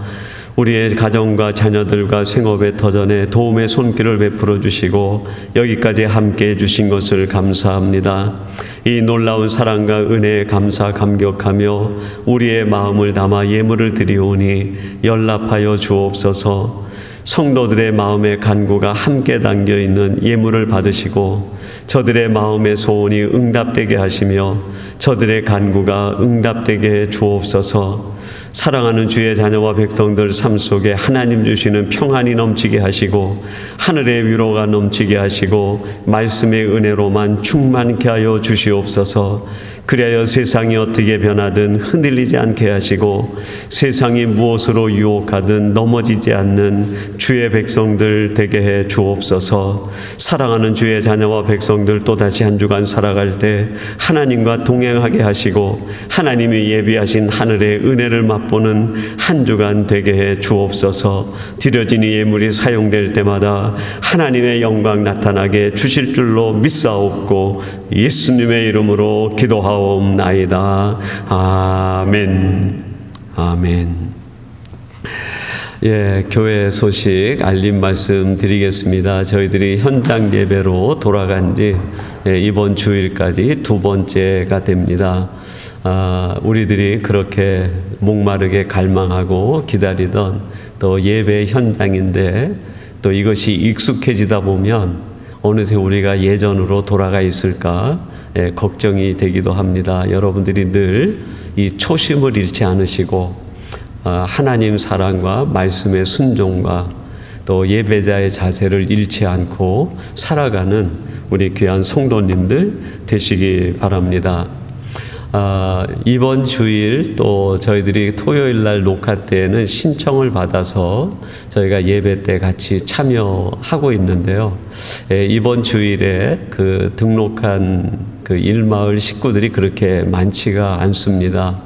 S1: 우리의 가정과 자녀들과 생업의 터전에 도움의 손길을 베풀어 주시고 여기까지 함께 해주신 것을 감사합니다. 이 놀라운 사랑과 은혜에 감사 감격하며 우리의 마음을 담아 예물을 드리오니 연락하여 주옵소서. 성도들의 마음의 간구가 함께 담겨 있는 예물을 받으시고 저들의 마음의 소원이 응답되게 하시며 저들의 간구가 응답되게 해 주옵소서. 사랑하는 주의 자녀와 백성들 삶 속에 하나님 주시는 평안이 넘치게 하시고 하늘의 위로가 넘치게 하시고 말씀의 은혜로만 충만케 하여 주시옵소서. 그리하여 세상이 어떻게 변하든 흔들리지 않게 하시고 세상이 무엇으로 유혹하든 넘어지지 않는 주의 백성들 되게 해 주옵소서. 사랑하는 주의 자녀와 백성들 또다시 한 주간 살아갈 때 하나님과 동행하게 하시고 하나님이 예비하신 하늘의 은혜를 맛보는 한 주간 되게 해 주옵소서. 드려진 이 예물이 사용될 때마다 하나님의 영광 나타나게 주실 줄로 믿사옵고 예수님의 이름으로 기도하옵나이다. 아멘. 아멘. 예, 교회 소식 알림 말씀 드리겠습니다. 저희들이 현장 예배로 돌아간 지 이번 주일까지 두 번째가 됩니다. 우리들이 그렇게 목마르게 갈망하고 기다리던 또 예배 현장인데 또 이것이 익숙해지다 보면 어느새 우리가 예전으로 돌아가 있을까 걱정이 되기도 합니다. 여러분들이 늘 이 초심을 잃지 않으시고 하나님 사랑과 말씀의 순종과 또 예배자의 자세를 잃지 않고 살아가는 우리 귀한 성도님들 되시기 바랍니다. 이번 주일 또 저희들이 토요일 날 녹화 때에는 신청을 받아서 저희가 예배 때 같이 참여하고 있는데요. 이번 주일에 그 등록한 그 일마을 식구들이 그렇게 많지가 않습니다.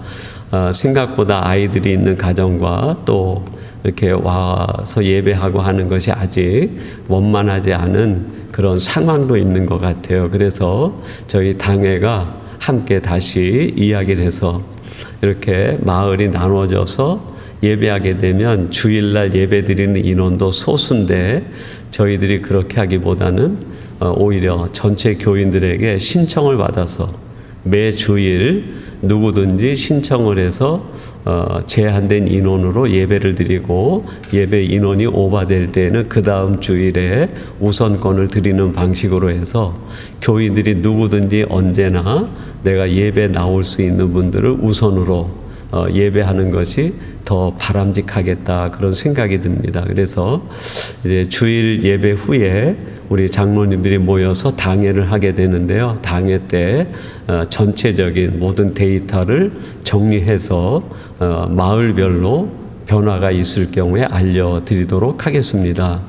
S1: 생각보다 아이들이 있는 가정과 또 이렇게 와서 예배하고 하는 것이 아직 원만하지 않은 그런 상황도 있는 것 같아요. 그래서 저희 당회가 함께 다시 이야기를 해서 이렇게 마을이 나눠져서 예배하게 되면 주일날 예배 드리는 인원도 소수인데 저희들이 그렇게 하기보다는 오히려 전체 교인들에게 신청을 받아서 매 주일 누구든지 신청을 해서 제한된 인원으로 예배를 드리고 예배 인원이 오버될 때는 그 다음 주일에 우선권을 드리는 방식으로 해서 교인들이 누구든지 언제나 내가 예배 나올 수 있는 분들을 우선으로 예배하는 것이 더 바람직하겠다 그런 생각이 듭니다. 그래서 이제 주일 예배 후에 우리 장로님들이 모여서 당회를 하게 되는데요. 당회 때 전체적인 모든 데이터를 정리해서 마을별로 변화가 있을 경우에 알려드리도록 하겠습니다.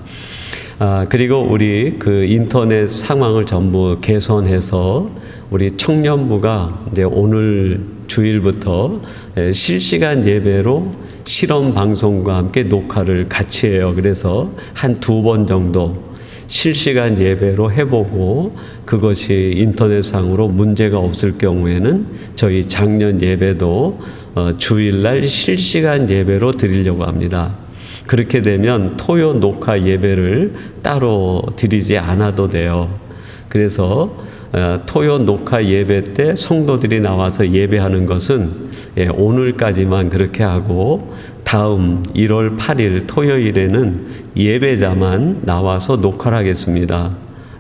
S1: 그리고 우리 그 인터넷 상황을 전부 개선해서 우리 청년부가 이제 오늘 주일부터 실시간 예배로 실험 방송과 함께 녹화를 같이 해요. 그래서 한 2번 정도 실시간 예배로 해보고 그것이 인터넷상으로 문제가 없을 경우에는 저희 작년 예배도 주일날 실시간 예배로 드리려고 합니다. 그렇게 되면 토요 녹화 예배를 따로 드리지 않아도 돼요. 그래서 토요 녹화 예배 때 성도들이 나와서 예배하는 것은 오늘까지만 그렇게 하고 다음 1월 8일 토요일에는 예배자만 나와서 녹화를 하겠습니다.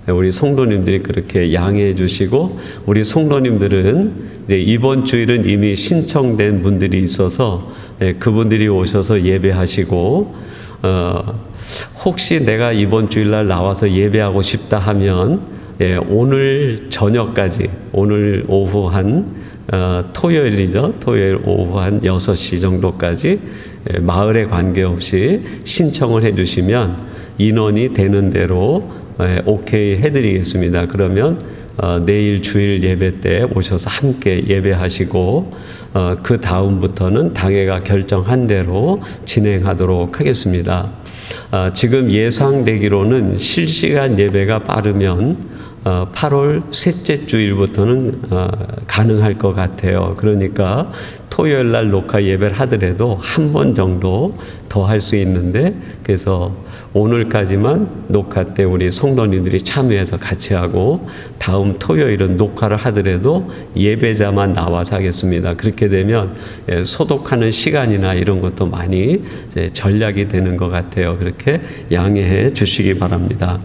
S1: 우리 성도님들이 그렇게 양해해 주시고 우리 성도님들은 이제 이번 주일은 이미 신청된 분들이 있어서 그분들이 오셔서 예배하시고 혹시 내가 이번 주일날 나와서 예배하고 싶다 하면 오늘 저녁까지 오늘 오후 한 토요일이죠. 토요일 오후 한 6시 정도까지 마을에 관계없이 신청을 해주시면 인원이 되는 대로 오케이 해드리겠습니다. 그러면 내일 주일 예배 때 오셔서 함께 예배하시고 그 다음부터는 당회가 결정한 대로 진행하도록 하겠습니다. 지금 예상되기로는 실시간 예배가 빠르면 8월 셋째 주일부터는 가능할 것 같아요. 그러니까 토요일 날 녹화 예배를 하더라도 한 번 정도 더 할 수 있는데, 그래서 오늘까지만 녹화 때 우리 성도님들이 참여해서 같이 하고, 다음 토요일은 녹화를 하더라도 예배자만 나와서 하겠습니다. 그렇게 되면 소독하는 시간이나 이런 것도 많이 전략이 되는 것 같아요. 그렇게 양해해 주시기 바랍니다.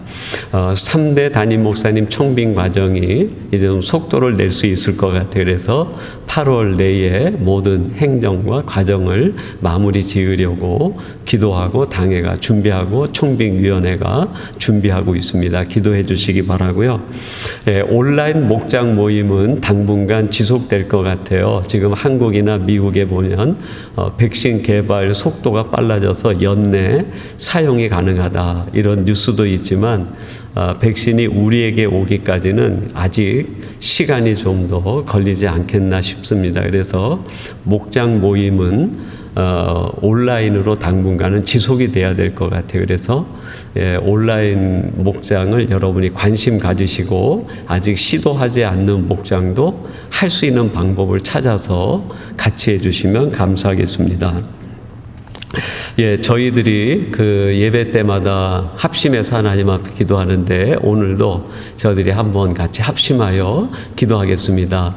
S1: 3대 담임 목사님 청빙 과정이 이제 좀 속도를 낼 수 있을 것 같아요. 그래서 8월 내에 모든 행정과 과정을 마무리 지으려고 기도하고 당회가 준비하고 청빙위원회가 준비하고 있습니다. 기도해 주시기 바라고요. 온라인 목장 모임은 당분간 지속될 것 같아요. 지금 한국이나 미국에 보면 백신 개발 속도가 빨라져서 연내 사용이 가능하다 이런 뉴스도 있지만, 백신이 우리에게 오기까지는 아직 시간이 좀 더 걸리지 않겠나 싶습니다. 그래서 목장 모임은 온라인으로 당분간은 지속이 돼야 될 것 같아요. 그래서 온라인 목장을 여러분이 관심 가지시고, 아직 시도하지 않는 목장도 할 수 있는 방법을 찾아서 같이 해주시면 감사하겠습니다. 저희들이 그 예배 때마다 합심해서 하나님 앞에 기도하는데, 오늘도 저희들이 한번 같이 합심하여 기도하겠습니다.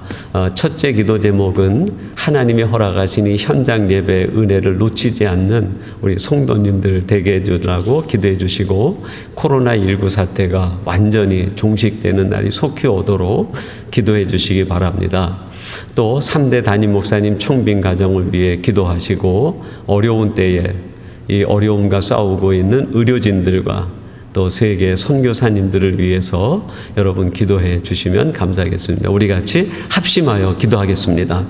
S1: 첫째 기도 제목은 하나님이 허락하시니 현장 예배 은혜를 놓치지 않는 우리 성도님들 되게 해주라고 기도해 주시고, 코로나19 사태가 완전히 종식되는 날이 속히 오도록 기도해 주시기 바랍니다. 또 3대 담임 목사님 청빙 가정을 위해 기도하시고, 어려운 때에 이 어려움과 싸우고 있는 의료진들과 또 세계 선교사님들을 위해서 여러분 기도해 주시면 감사하겠습니다. 우리 같이 합심하여 기도하겠습니다.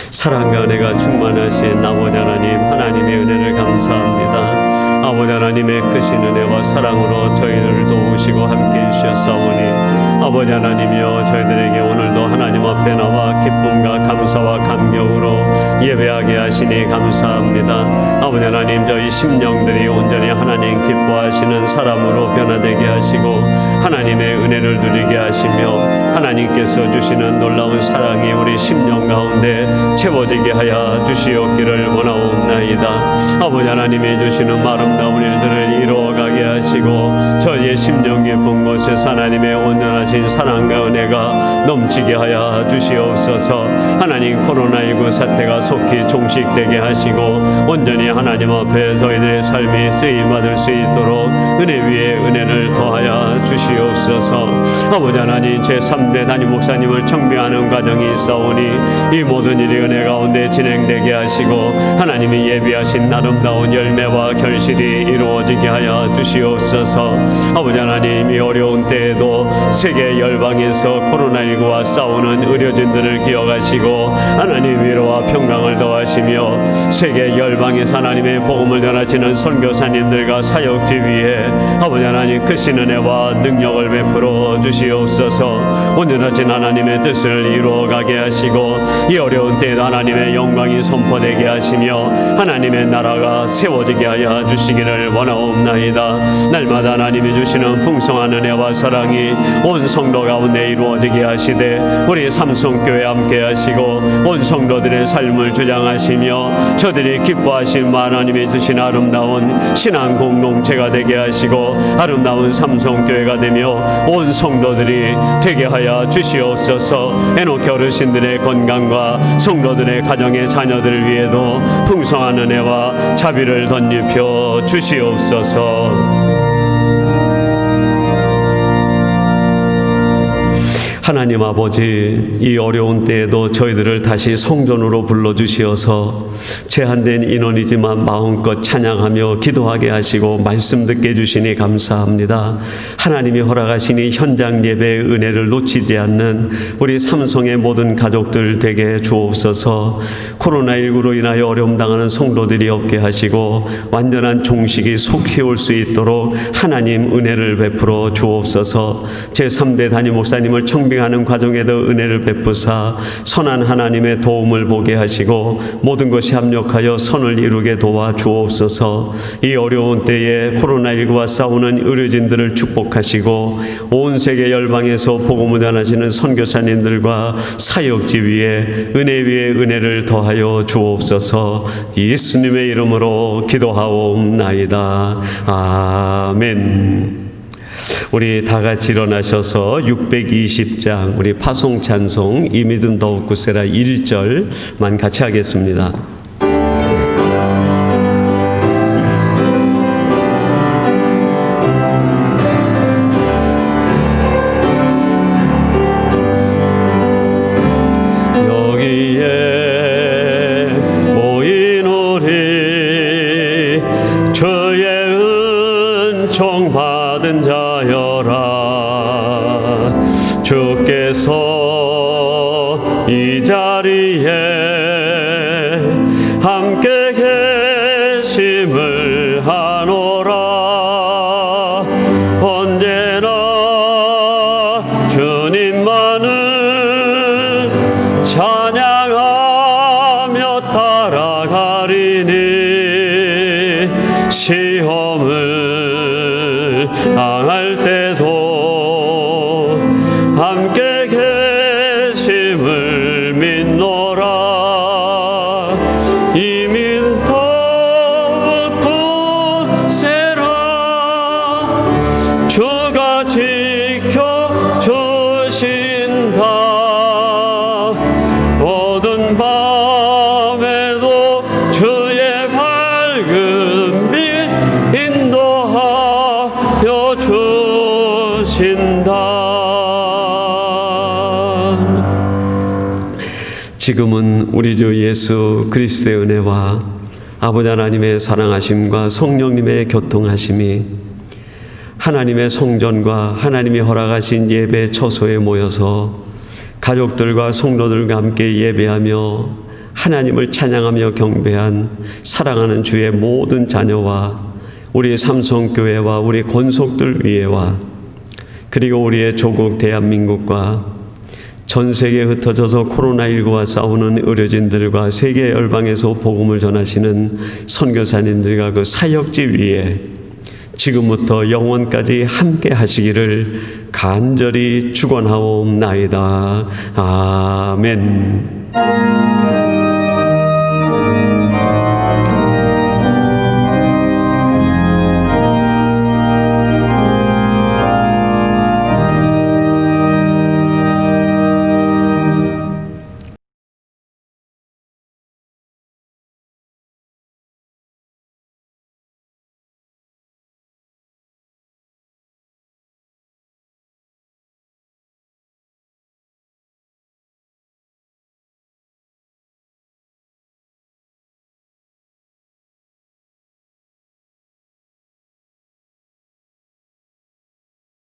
S1: 사랑과 은혜가 충만하신 아버지 하나님, 하나님의 은혜를 감사합니다. 아버지 하나님의 크신 은혜와 사랑으로 저희를 도우시고 함께 해주셨사오니, 아버지 하나님이여, 저희들에게 오늘도 하나님 앞에 나와 기쁨과 감사와 감격으로 예배하게 하시니 감사합니다. 아버지 하나님, 저희 심령들이 온전히 하나님 기뻐하시는 사람으로 변화되게 하시고, 하나님의 은혜를 누리게 하시며, 하나님께서 주시는 놀라운 사랑이 우리 심령 가운데 채워지게 하여 주시옵기를 원하옵나이다. 아버지 하나님이 주시는 아름다운 일들을 이루어가게 하시고, 저희의 심령 깊은 곳에서 하나님의 온전하신 사랑과 은혜가 넘치게 하여 주시옵소서. 하나님, 코로나19 사태가 속히 종식되게 하시고, 온전히 하나님 앞에 저희들의 삶이 쓰임받을 수 있도록 은혜 위에 은혜를 더하여 주시옵소서. 아버지 하나님, 제3대 담임 목사님을 청빙하는 과정이 있사오니, 이 모든 일이 은혜 가운데 진행되게 하시고, 하나님이 예비하신 아름다운 열매와 결실이 이루어지게 하여 주시옵소서. 아버지 하나님, 이 어려운 때에도 세계 열방에서 코로나19와 싸우는 의료진들을 기억하시고, 하나님 위로와 평강을 더하시며, 세계 열방에서 하나님의 복음을 전하시는 선교사님들과 사역지 위에 아버지 하나님 크신 은혜와 능력을 베풀어 주시옵소서. 온전하신 하나님의 뜻을 이루어가게 하시고, 이 어려운 때에도 하나님의 영광이 선포되게 하시며, 하나님의 나라가 세워지게 하여 주시기를 원하옵나이다. 날마다 하나님이 주시는 풍성한 은혜와 사랑이 온 성도 가운데 이루어지게 하시되, 우리 삼성교회 함께 하시고 온 성도들의 삶을 주장하시며, 저들이 기뻐하신 하나님이 주신 아름다운 신앙 공동체가 되게 하시고, 아름다운 삼성교회가 되며 온 성도들이 되게 하여 주시옵소서. 에녹 어르신들의 건강과 성도들의 가정의 자녀들을 위해도 풍성한 은혜와 자비를 덧입혀 주시옵소서. 하나님 아버지, 이 어려운 때에도 저희들을 다시 성전으로 불러주시어서 제한된 인원이지만 마음껏 찬양하며 기도하게 하시고 말씀 듣게 해주시니 감사합니다. 하나님이 허락하시니 현장 예배의 은혜를 놓치지 않는 우리 삼성의 모든 가족들 되게 주옵소서. 코로나19로 인하여 어려움 당하는 성도들이 없게 하시고, 완전한 종식이 속히 올 수 있도록 하나님 은혜를 베풀어 주옵소서. 제3대 담임 목사님을 청빙 청빙하는 과정에도 은혜를 베푸사 선한 하나님의 도움을 보게 하시고 모든 것이 합력하여 선을 이루게 도와 주옵소서. 이 어려운 때에 코로나19와 싸우는 의료진들을 축복하시고 온 세계 열방에서 복음을 전하시는 선교사님들과 사역지 위에 은혜를 더하여 주옵소서. 예수님의 이름으로 기도하옵나이다. 아멘. 우리 다 같이 일어나셔서 620장 우리 파송 찬송 이 믿음 더욱 굳세라 1절만 같이 하겠습니다. 받은 자여라. 주께서 이 자리에 함께 계심을 하노라. 언제나 주님만을 찬양하며 따라가리니 시험을 당할 때도 함께 계심을 믿노라. 이민 더욱 굳세라. 주가 지켜주신다. 어두운 밤에도 주의 밝은 빛 인도하여 주신다. 지금은 우리 주 예수 그리스도의 은혜와 아버지 하나님의 사랑하심과 성령님의 교통하심이 하나님의 성전과 하나님이 허락하신 예배 처소에 모여서 가족들과 성도들과 함께 예배하며 하나님을 찬양하며 경배한 사랑하는 주의 모든 자녀와 우리 삼성교회와 우리 권속들 위에와 그리고 우리의 조국 대한민국과 전 세계에 흩어져서 코로나19와 싸우는 의료진들과 세계 열방에서 복음을 전하시는 선교사님들과 그 사역지 위에 지금부터 영원까지 함께 하시기를 간절히 축원하옵나이다. 아멘.